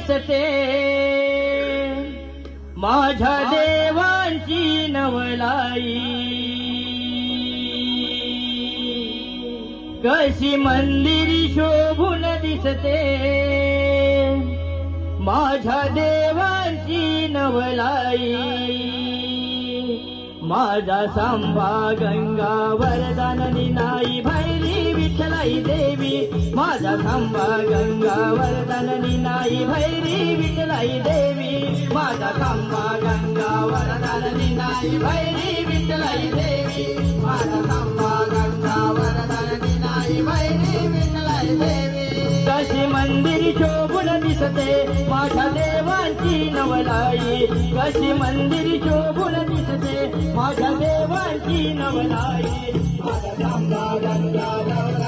दिसते माझ्या देवांची नवलाई कशी मंदिरी शोभून दिसते माझ्या देवांची नवलाई माझा सांबा गंगा वरदाननी नाई भैरी विठ्ठलाई देवी माझा सांबा गंगा वरदाननी नाई भैरी विठ्ठलाई देवी माझा सांबा गंगा वरदाननी नाई भैरी विठ्ठलाई देवी माझा सांबा गंगा वरदाननी नाई भैरी विठ्ठलाई देवी कशी मंदिर शोभून दिसते माझ्या देवांची नवलाई कशी मंदिर शोभून दिसते माझ्या देवांची नवलाई माझा सांबा गंगा